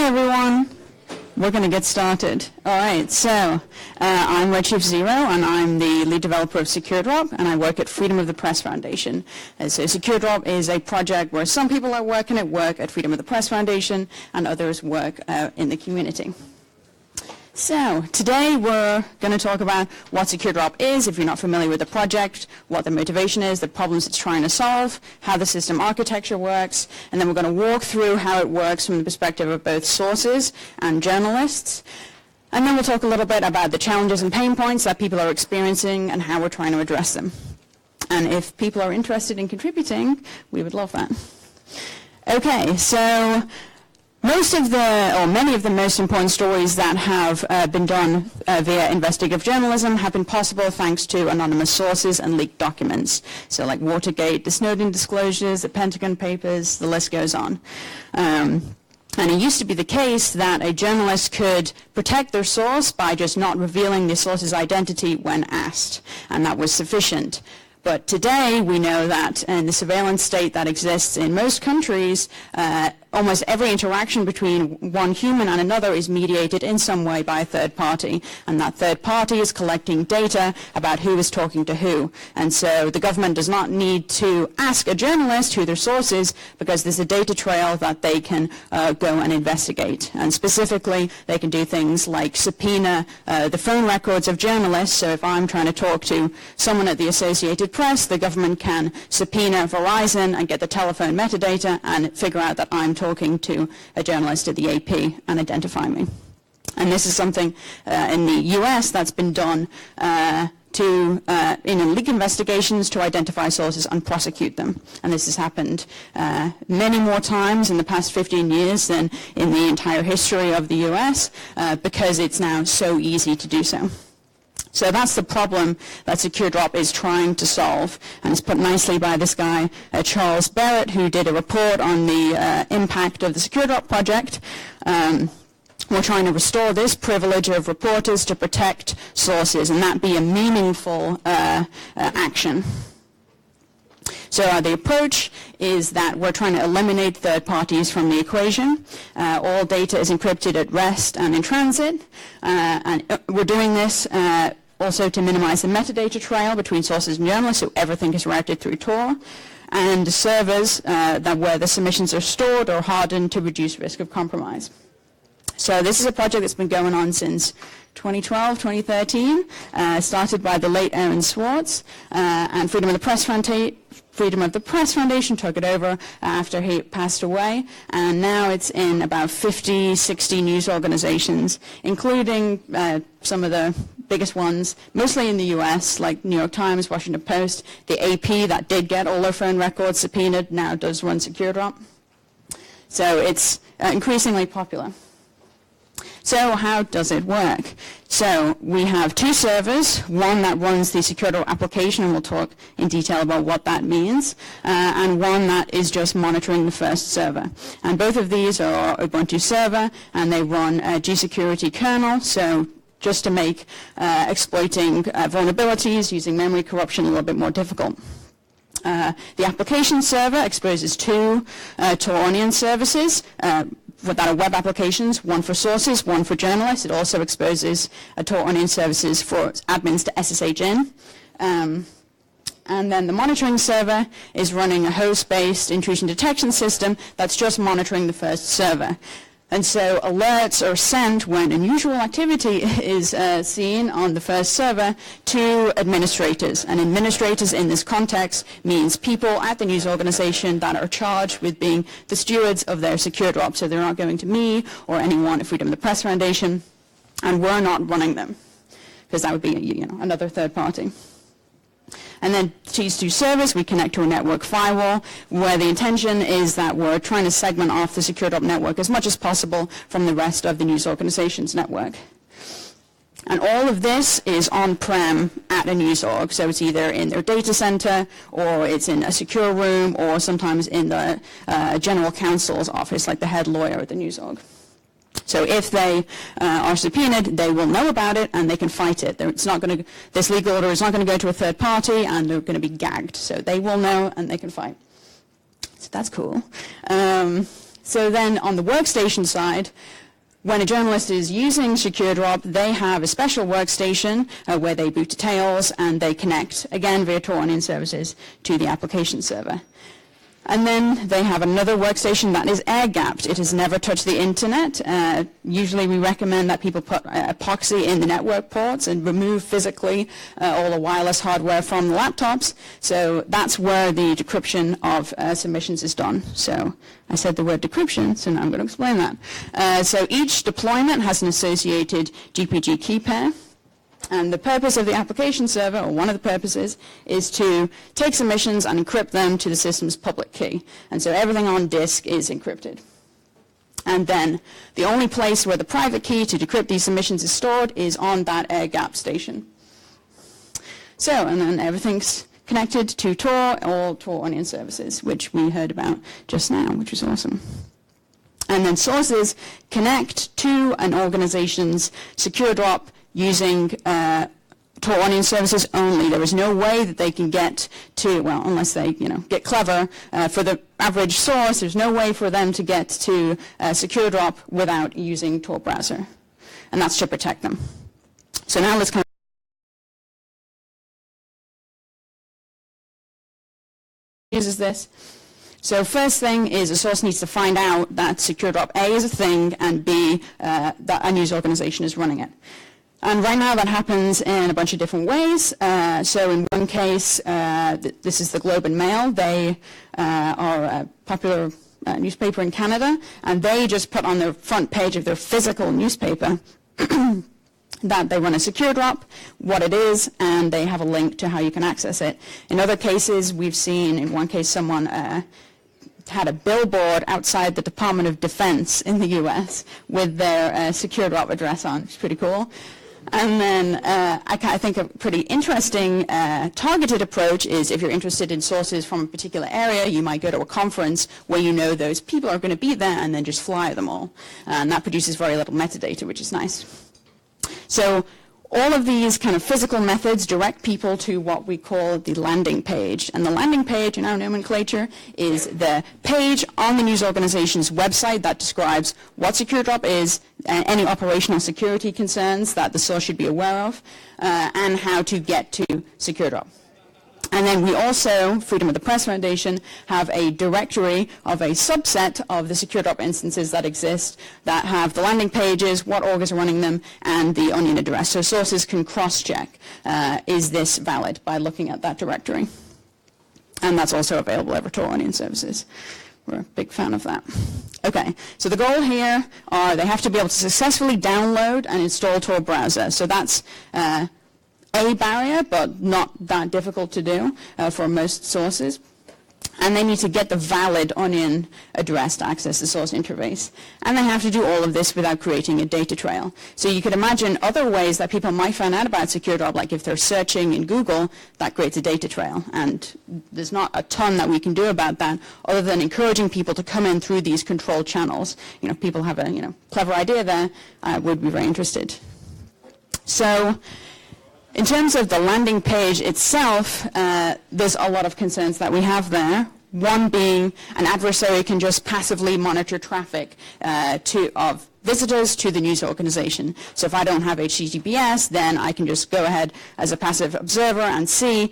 Hi, everyone. We're going to get started. All right, so I'm Red Chief Zero, and I'm the lead developer of SecureDrop, and I work at Freedom of the Press Foundation. So SecureDrop is a project where some people are working at work at Freedom of the Press Foundation, and others work in the community. So today we're going to talk about what SecureDrop is, if you're not familiar with the project, what the motivation is, the problems it's trying to solve, how the system architecture works, and then we're going to walk through how it works from the perspective of both sources and journalists. And then we'll talk a little bit about the challenges and pain points that people are experiencing and how we're trying to address them. And if people are interested in contributing, we would love that. Okay, so many of the most important stories that have been done via investigative journalism have been possible thanks to anonymous sources and leaked documents. So like Watergate, the Snowden disclosures, the Pentagon Papers, the list goes on. And it used to be the case that a journalist could protect their source by just not revealing the source's identity when asked, and that was sufficient. But today we know that in the surveillance state that exists in most countries, almost every interaction between one human and another is mediated in some way by a third party, and that third party is collecting data about who is talking to who. And so the government does not need to ask a journalist who their source is, because there's a data trail that they can go and investigate. And specifically, they can do things like subpoena the phone records of journalists. So if I'm trying to talk to someone at the Associated Press, the government can subpoena Verizon and get the telephone metadata and figure out that I'm talking to a journalist at the AP and identify me. And this is something in the US that's been done in leak investigations to identify sources and prosecute them. And this has happened many more times in the past 15 years than in the entire history of the US because it's now so easy to do so. So that's the problem that SecureDrop is trying to solve, and it's put nicely by this guy, Charles Barrett, who did a report on the impact of the SecureDrop project. We're trying to restore this privilege of reporters to protect sources, and that be a meaningful action. So the approach is that we're trying to eliminate third parties from the equation. All data is encrypted at rest and in transit, and we're doing this also to minimize the metadata trail between sources and journalists, so everything is routed through Tor, and the servers where the submissions are stored or hardened to reduce risk of compromise. So this is a project that's been going on since 2012, 2013, started by the late Aaron Swartz, and Freedom of the Press Foundation took it over after he passed away, and now it's in about 50, 60 news organizations, including some of the biggest ones, mostly in the US, like New York Times, Washington Post. The AP, that did get all their phone records subpoenaed, now does run SecureDrop. So it's increasingly popular. So how does it work? So we have two servers, one that runs the SecureDrop application, and we'll talk in detail about what that means, and one that is just monitoring the first server. And both of these are Ubuntu server, and they run a G-Security kernel, so just to make exploiting vulnerabilities using memory corruption a little bit more difficult. The application server exposes two Tor Onion services that are web applications, one for sources, one for journalists. It also exposes Tor Onion services for admins to SSH in. And then the monitoring server is running a host-based intrusion detection system that's just monitoring the first server. And so alerts are sent when unusual activity is seen on the first server to administrators. And administrators in this context means people at the news organization that are charged with being the stewards of their SecureDrop. So they're not going to me or anyone at Freedom of the Press Foundation, and we're not running them, because that would be another third party. And then these two servers, we connect to a network firewall, where the intention is that we're trying to segment off the SecureDrop network as much as possible from the rest of the news organization's network. And all of this is on-prem at a news org, so it's either in their data center, or it's in a secure room, or sometimes in the general counsel's office, like the head lawyer at the news org. So if they are subpoenaed, they will know about it and they can fight it. It's not going to, this legal order is not going to go to a third party, and they're going to be gagged. So they will know and they can fight. So that's cool. So then on the workstation side, when a journalist is using SecureDrop, they have a special workstation where they boot details and they connect, again, via Tor Onion services to the application server. And then they have another workstation that is air-gapped. It has never touched the internet. Usually we recommend that people put epoxy in the network ports and remove physically all the wireless hardware from the laptops. So that's where the decryption of submissions is done. So I said the word decryption, so now I'm going to explain that. So each deployment has an associated GPG key pair. And the purpose of the application server, or one of the purposes, is to take submissions and encrypt them to the system's public key. And so everything on disk is encrypted. And then the only place where the private key to decrypt these submissions is stored is on that air-gapped station. So, and then everything's connected to Tor, all Tor Onion services, which we heard about just now, which is awesome. And then sources connect to an organization's SecureDrop using Tor Onion services only. There is no way that they can get to, well, unless they, get clever. For the average source, there's no way for them to get to SecureDrop without using Tor browser, and that's to protect them. So now let's kind of uses this. So first thing is a source needs to find out that SecureDrop A is a thing and B, that a news organization is running it. And right now that happens in a bunch of different ways. So in one case, this is the Globe and Mail. They are a popular newspaper in Canada, and they just put on the front page of their physical newspaper that they run a SecureDrop, what it is, and they have a link to how you can access it. In other cases, we've seen, in one case, someone had a billboard outside the Department of Defense in the US with their SecureDrop address on. It's pretty cool. And then I think a pretty interesting targeted approach is if you're interested in sources from a particular area, you might go to a conference where you know those people are going to be there and then just fly them all. And that produces very little metadata, which is nice. So all of these kind of physical methods direct people to what we call the landing page. And the landing page in our nomenclature is the page on the news organization's website that describes what SecureDrop is, any operational security concerns that the source should be aware of, and how to get to SecureDrop. And then we also, Freedom of the Press Foundation, have a directory of a subset of the SecureDrop instances that exist that have the landing pages, what org is running them, and the onion address. So sources can cross-check, is this valid, by looking at that directory. And that's also available over Tor Onion services. We're a big fan of that. Okay, so the goal here are they have to be able to successfully download and install Tor browser. So that's a barrier, but not that difficult to do for most sources. And they need to get the valid onion address to access the source interface. And they have to do all of this without creating a data trail. So you could imagine other ways that people might find out about SecureDrop, like if they're searching in Google, that creates a data trail. And there's not a ton that we can do about that other than encouraging people to come in through these controlled channels. If people have a clever idea there, I would be very interested. So in terms of the landing page itself, there's a lot of concerns that we have there. One being an adversary can just passively monitor traffic of visitors to the news organization. So if I don't have HTTPS, then I can just go ahead as a passive observer and see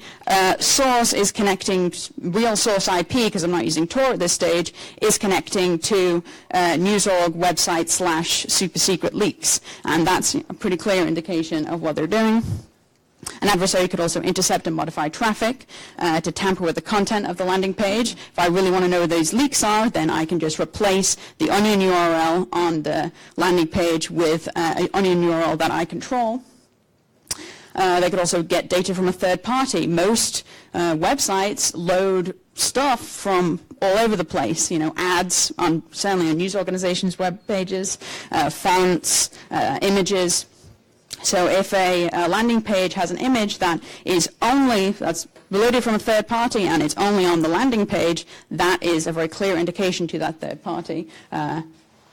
source is connecting, real source IP, because I'm not using Tor at this stage, is connecting to news.org website / super secret leaks. And that's a pretty clear indication of what they're doing. An adversary could also intercept and modify traffic to tamper with the content of the landing page. If I really want to know where those leaks are, then I can just replace the onion URL on the landing page with an onion URL that I control. They could also get data from a third party. Most websites load stuff from all over the place, ads on certainly on news organizations' web pages, fonts, images. So if a landing page has an image that's loaded from a third party and it's only on the landing page, that is a very clear indication to that third party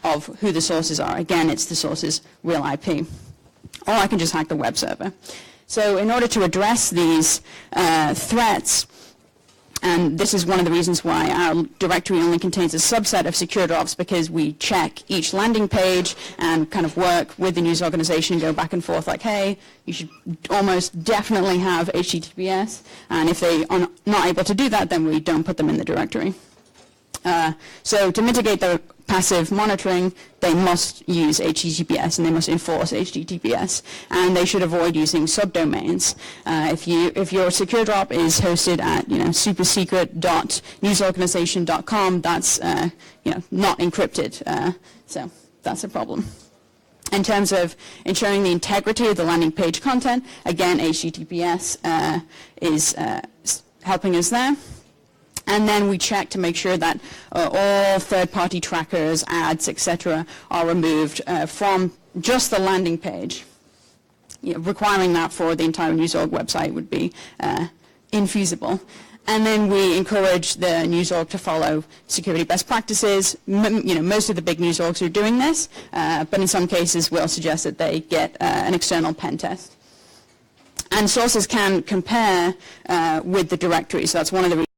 of who the sources are. Again, it's the source's real IP. Or I can just hack the web server. So in order to address these threats, And this is one of the reasons why our directory only contains a subset of secure drops, because we check each landing page and kind of work with the news organization and go back and forth like, hey, you should almost definitely have HTTPS. And if they are not able to do that, then we don't put them in the directory. So to mitigate the passive monitoring, they must use HTTPS and they must enforce HTTPS, and they should avoid using subdomains. If your SecureDrop is hosted at supersecret.newsorganization.com, that's not encrypted, so that's a problem. In terms of ensuring the integrity of the landing page content, again, HTTPS is helping us there. And then we check to make sure that all third-party trackers, ads, etc., are removed from just the landing page. Requiring that for the entire NewsOrg website would be infeasible. And then we encourage the NewsOrg to follow security best practices. Most of the big NewsOrgs are doing this, but in some cases we'll suggest that they get an external pen test. And sources can compare with the directory, so that's one of the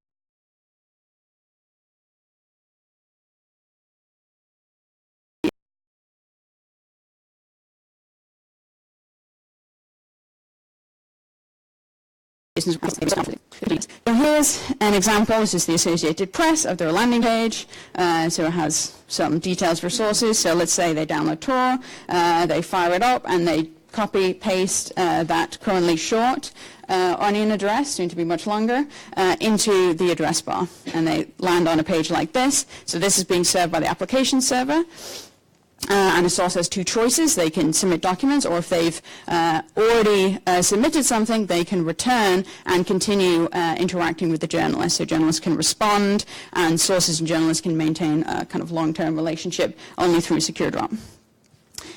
So here's an example. This is the Associated Press of their landing page. So it has some details for sources. So let's say they download Tor, they fire it up, and they copy paste that currently short onion address, soon to be much longer, into the address bar, and they land on a page like this. So this is being served by the application server. And a source has two choices. They can submit documents, or if they've already submitted something, they can return and continue interacting with the journalist. So journalists can respond, and sources and journalists can maintain a kind of long-term relationship only through SecureDrop.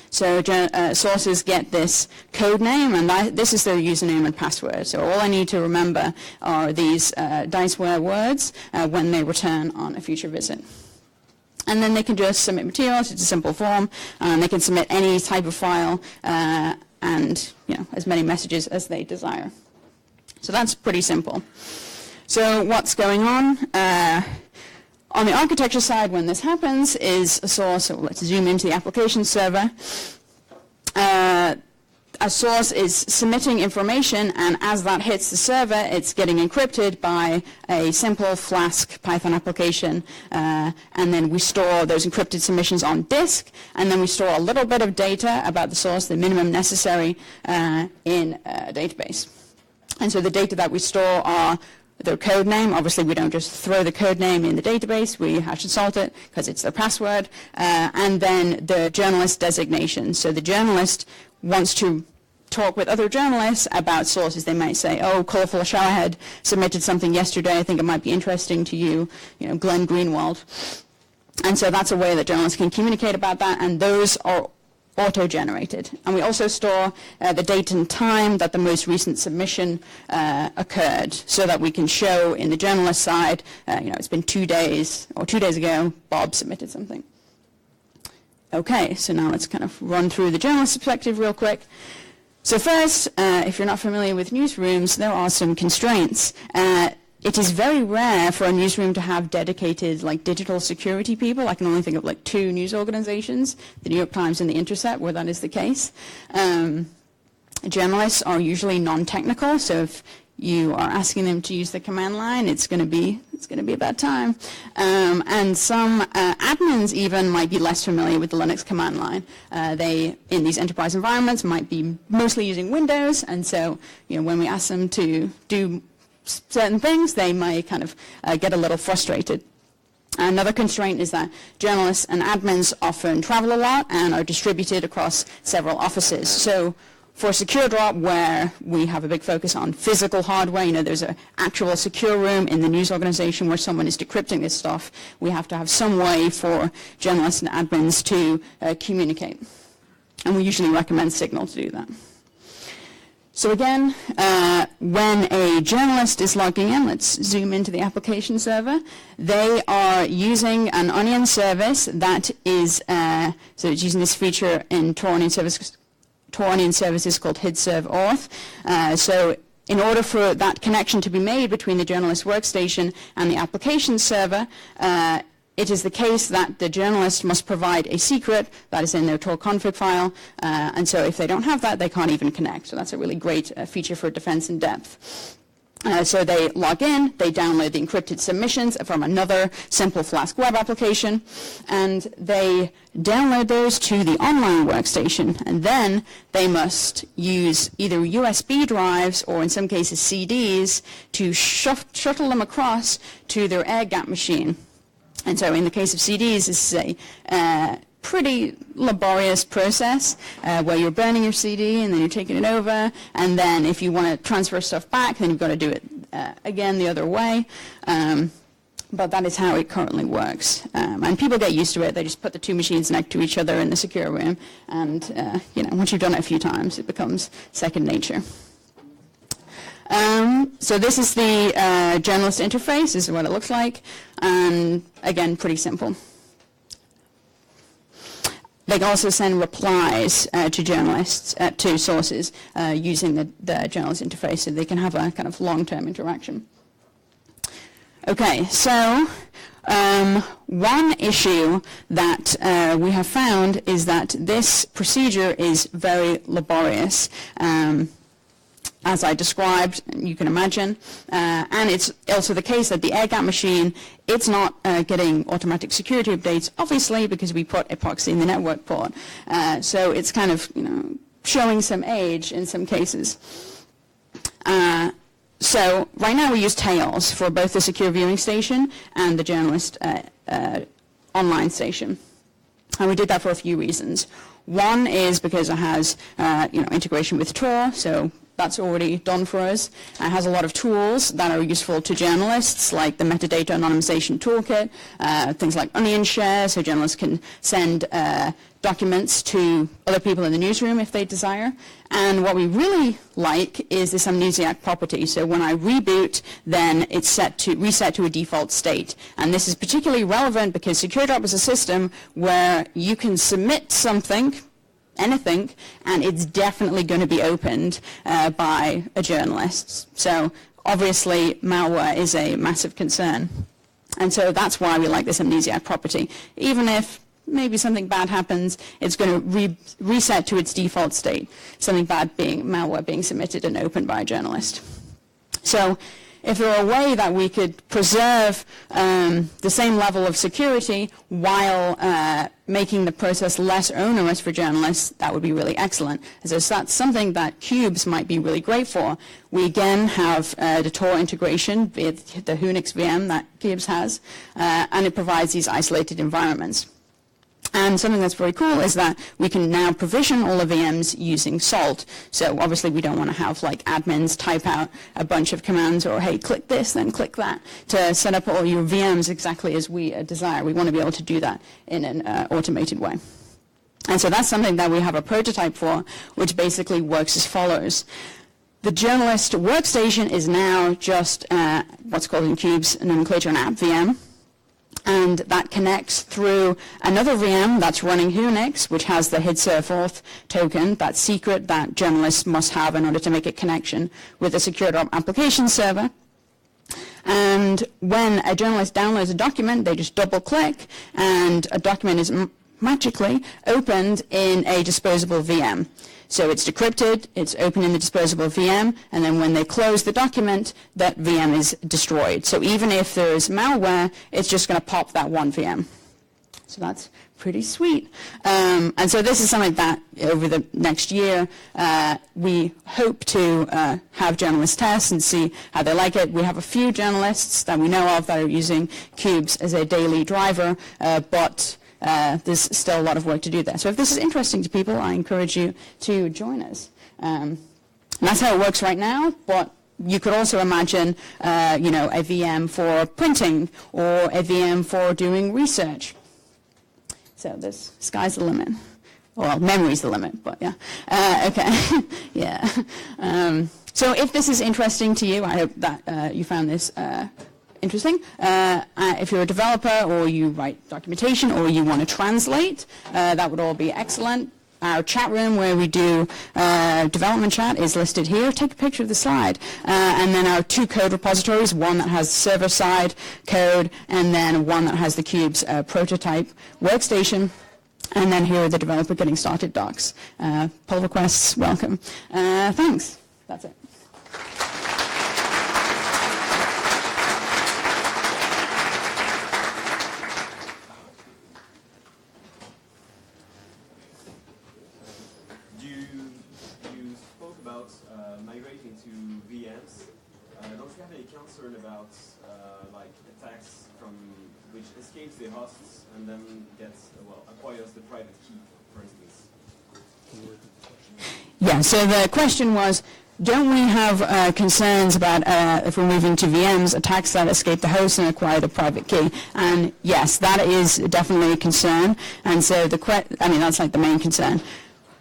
So sources get this code name, and this is their username and password. So all I need to remember are these diceware words when they return on a future visit. And then they can just submit materials. It's a simple form. They can submit any type of file and as many messages as they desire. So that's pretty simple. So what's going on? On the architecture side, when this happens, is a source. So let's zoom into the application server. A source is submitting information, and as that hits the server, it's getting encrypted by a simple Flask Python application, and then we store those encrypted submissions on disk, and then we store a little bit of data about the source, the minimum necessary, in a database. And so the data that we store are their code name. Obviously, we don't just throw the code name in the database. We hash and salt it because it's their password, and then the journalist designation. So the journalist wants to talk with other journalists about sources. They might say, oh, Colorful Showerhead submitted something yesterday. I think it might be interesting to you, Glenn Greenwald. And so that's a way that journalists can communicate about that, and those are auto-generated. And we also store the date and time that the most recent submission occurred, so that we can show in the journalist side, it's been 2 days, or 2 days ago, Bob submitted something. Okay, so now let's kind of run through the journalist perspective real quick. So first, if you're not familiar with newsrooms, there are some constraints. It is very rare for a newsroom to have dedicated digital security people. I can only think of 2 news organizations, the New York Times and the Intercept, where that is the case. Journalists are usually non-technical, so if you are asking them to use the command line, it's going to be a bad time. And some admins even might be less familiar with the Linux command line. They, in these enterprise environments, might be mostly using Windows, and so when we ask them to do certain things, they might kind of get a little frustrated. Another constraint is that journalists and admins often travel a lot and are distributed across several offices. So for SecureDrop, where we have a big focus on physical hardware, there's an actual secure room in the news organization where someone is decrypting this stuff, we have to have some way for journalists and admins to communicate. And we usually recommend Signal to do that. So again, when a journalist is logging in, let's zoom into the application server, they are using an Onion service that is, so it's using this feature in Tor Onion services called HidServe Auth. So in order for that connection to be made between the journalist workstation and the application server, it is the case that the journalist must provide a secret that is in their tor config file, and so if they don't have that, they can't even connect. So that's a really great feature for defense in depth. So they log in, they download the encrypted submissions from another simple Flask web application, and they download those to the online workstation, and then they must use either USB drives or in some cases CDs to shuttle them across to their air-gapped machine. And so in the case of CDs, this is a pretty laborious process where you're burning your CD and then you're taking it over, and then if you want to transfer stuff back, then you've got to do it again the other way. But that is how it currently works. And people get used to it. They just put the two machines next to each other in the secure room, and once you've done it a few times, it becomes second nature. So this is the journalist interface. This is what it looks like. And again, pretty simple. They can also send replies to journalists, to sources, using the journalist interface, so they can have a kind of long-term interaction. Okay, so one issue that we have found is that this procedure is very laborious. As I described, you can imagine, and it's also the case that the air-gapped machine, it's not getting automatic security updates, obviously, because we put epoxy in the network port. So it's kind of, showing some age in some cases. So right now we use Tails for both the secure viewing station and the journalist online station. And we did that for a few reasons. One is because it has, integration with Tor, so that's already done for us. It has a lot of tools that are useful to journalists, like the metadata anonymization toolkit, things like onion share, so journalists can send documents to other people in the newsroom if they desire. And what we really like is this amnesiac property. So when I reboot, then it's reset to a default state. And this is particularly relevant because SecureDrop is a system where you can submit something, anything, and it's definitely going to be opened by a journalist. So obviously malware is a massive concern. And so that's why we like this amnesiac property. Even if maybe something bad happens, it's going to reset to its default state, something bad being malware being submitted and opened by a journalist. So if there were a way that we could preserve the same level of security while making the process less onerous for journalists, that would be really excellent. So that's something that Cubes might be really great for. We again have the Tor integration with the Unix VM that Cubes has, and it provides these isolated environments. And something that's very cool is that we can now provision all the VMs using Salt. So obviously we don't want to have like admins type out a bunch of commands or, hey, click this, then click that, to set up all your VMs exactly as we desire. We want to be able to do that in an automated way. And so that's something that we have a prototype for, which basically works as follows. The journalist workstation is now just what's called in Cubes nomenclature an app VM. And that connects through another VM that's running Unix, which has the HID-serve-auth token, that secret that journalists must have in order to make a connection with a SecureDrop application server. And when a journalist downloads a document, they just double-click, and a document is magically opened in a disposable VM. So it's decrypted, it's open in the disposable VM, and then when they close the document, that VM is destroyed. So even if there's malware, it's just going to pop that one VM. So that's pretty sweet. And so this is something that over the next year, we hope to have journalists test and see how they like it. We have a few journalists that we know of that are using Cubes as a daily driver, but there's still a lot of work to do there. So if this is interesting to people, I encourage you to join us. And that's how it works right now, but you could also imagine, a VM for printing or a VM for doing research. So this sky's the limit. Well, memory's the limit, but yeah. Okay, yeah. So if this is interesting to you, I hope that you found this interesting. If you're a developer or you write documentation or you want to translate, that would all be excellent. our chat room where we do development chat is listed here. Take a picture of the slide. And then our 2 code repositories, one that has server-side code, and then one that has the Cube's prototype workstation. And then here are the developer getting started docs. Pull requests, welcome. Thanks. That's it. You spoke about migrating to VMs. Don't you have any concern about like attacks from which escapes the hosts and then gets acquires the private key, for instance? Yeah. So the question was, don't we have concerns about if we're moving to VMs, attacks that escape the host and acquire the private key? And yes, that is definitely a concern. And so that's like the main concern.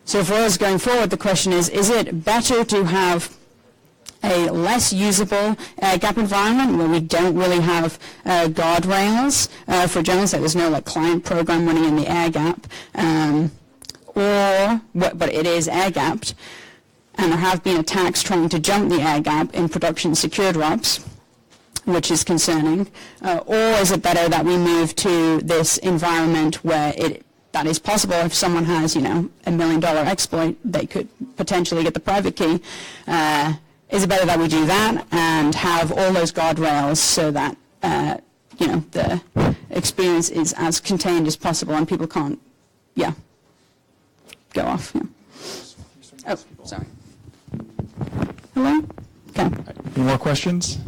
So for us going forward, the question is it better to have a less usable gap environment where we don't really have guardrails for journalists, like there's no like client program running in the air gap, but it is air gapped, and there have been attacks trying to jump the air gap in production secure drops, which is concerning, or is it better that we move to this environment where that is possible? If someone has, $1 million exploit, they could potentially get the private key. Is it better that we do that and have all those guardrails so that, the experience is as contained as possible and people can't, go off. Yeah. Oh, sorry. Hello? Okay. Any more questions?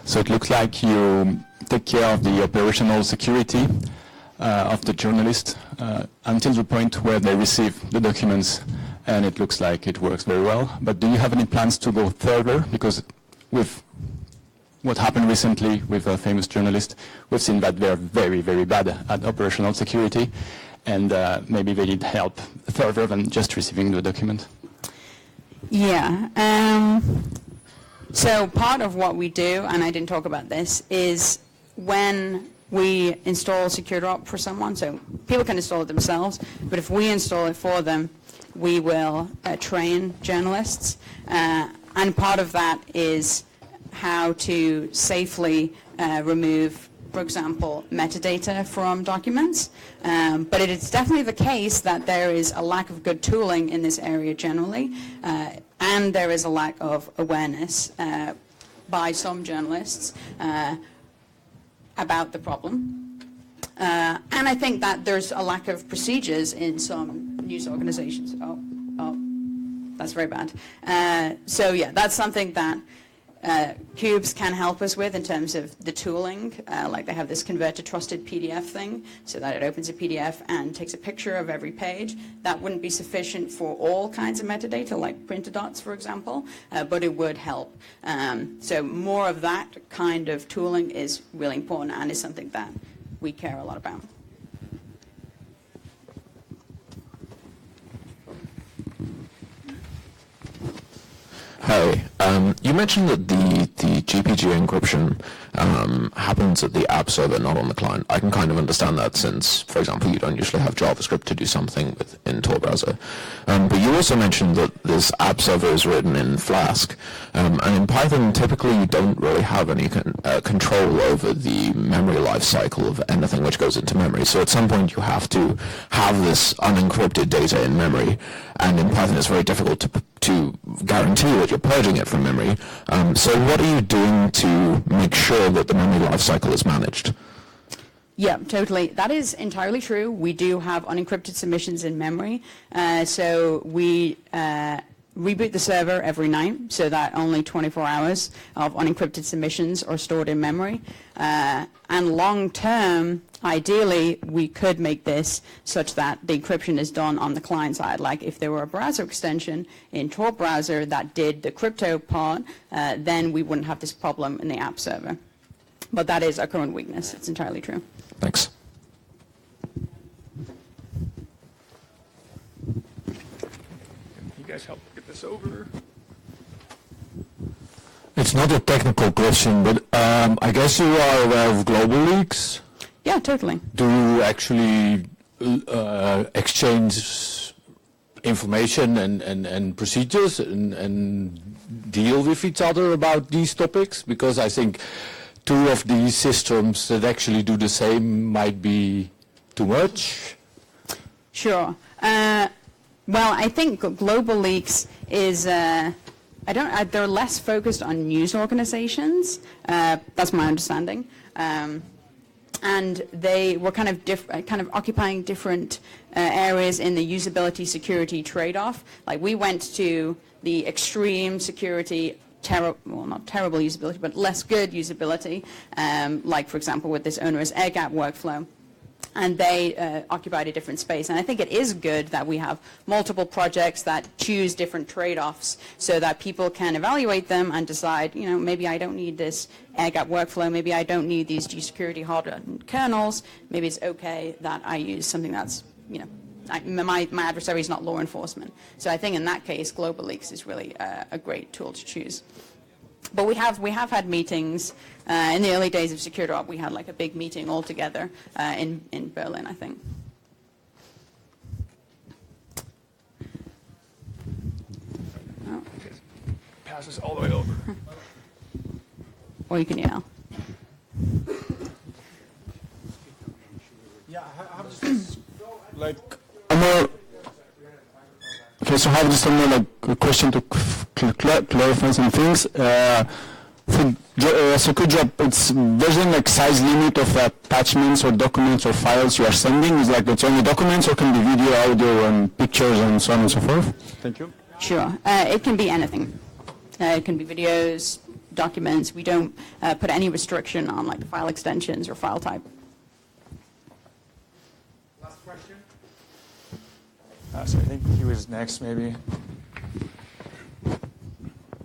So it looks like you take care of the operational security of the journalist until the point where they receive the documents, and it looks like it works very well. But do you have any plans to go further? Because with what happened recently with a famous journalist, we've seen that they're very, very bad at operational security, and maybe they need help further than just receiving the document. Yeah. So part of what we do, and I didn't talk about this, is when we install SecureDrop for someone, so people can install it themselves, but if we install it for them, we will train journalists. And part of that is how to safely remove, for example, metadata from documents. But it is definitely the case that there is a lack of good tooling in this area generally, and there is a lack of awareness by some journalists about the problem. And I think that there's a lack of procedures in some news organizations. Oh, that's very bad. So yeah, that's something that Cubes can help us with in terms of the tooling. Like they have this convert to trusted PDF thing, so that it opens a PDF and takes a picture of every page. That wouldn't be sufficient for all kinds of metadata, like printer dots, for example, but it would help. So more of that kind of tooling is really important and is something that we care a lot about. Hi. You mentioned that the GPG encryption happens at the app server, not on the client. I can kind of understand that since, for example, you don't usually have JavaScript to do something in Tor browser. But you also mentioned that this app server is written in Flask. And in Python, typically you don't really have any control over the memory life cycle of anything which goes into memory. So at some point you have to have this unencrypted data in memory. And in Python it's very difficult to guarantee that you're purging it from memory. So what are you doing to make sure that the memory life cycle is managed? Yeah, totally. That is entirely true. We do have unencrypted submissions in memory. So we reboot the server every night so that only 24 hours of unencrypted submissions are stored in memory. And long term, ideally, we could make this such that the encryption is done on the client side. Like if there were a browser extension in Tor browser that did the crypto part, then we wouldn't have this problem in the app server. But that is our current weakness. It's entirely true. Thanks. You guys help get this over? It's not a technical question, but I guess you are aware of global leaks? Yeah, totally. Do you actually exchange information and procedures and deal with each other about these topics? Because I think two of these systems that actually do the same might be too much. Sure. Well, I think global leaks is they're less focused on news organizations. That's my understanding. And they were kind of occupying different areas in the usability security trade-off. Like we went to the extreme security, not terrible usability, but less good usability, like for example with this onerous air gap workflow. And they occupied a different space. And I think it is good that we have multiple projects that choose different trade-offs so that people can evaluate them and decide, maybe I don't need this air gap workflow, maybe I don't need these G-security hardware kernels, maybe it's okay that I use something that's, my adversary is not law enforcement. So I think in that case, global leaks is really a great tool to choose. But we have had meetings. In the early days of SecureDrop, we had like a big meeting all together in Berlin, I think. Oh. Passes all the way over. Or you can yell. Yeah, I have just like a more. Okay, so I have just a more like a question to clarify some things. For SecureDrop, there's no like size limit of attachments or documents or files you are sending. Is like it's only documents, or can be video, audio, and pictures, and so on and so forth? Thank you. Sure, it can be anything. It can be videos, documents. We don't put any restriction on like file extensions or file type. Last question. So I think he was next, maybe.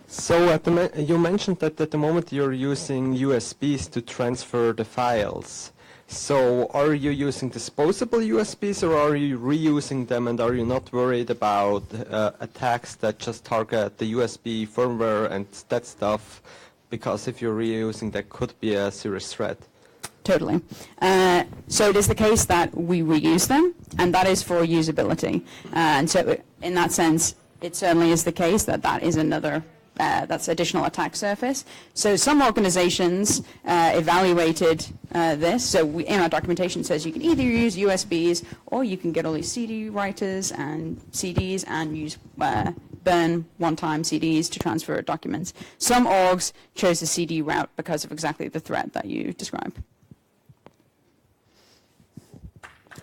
So you mentioned that at the moment you're using USBs to transfer the files. So are you using disposable USBs, or are you reusing them, and are you not worried about attacks that just target the USB firmware and that stuff? Because if you're reusing, that could be a serious threat. Totally. So it is the case that we reuse them, and that is for usability. And so in that sense, it certainly is the case that that is another that's additional attack surface. So some organizations evaluated this. So in our documentation says you can either use USBs or you can get all these CD writers and CDs and use burn one-time CDs to transfer documents. Some orgs chose the CD route because of exactly the threat that you described.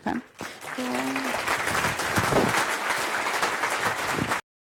Okay.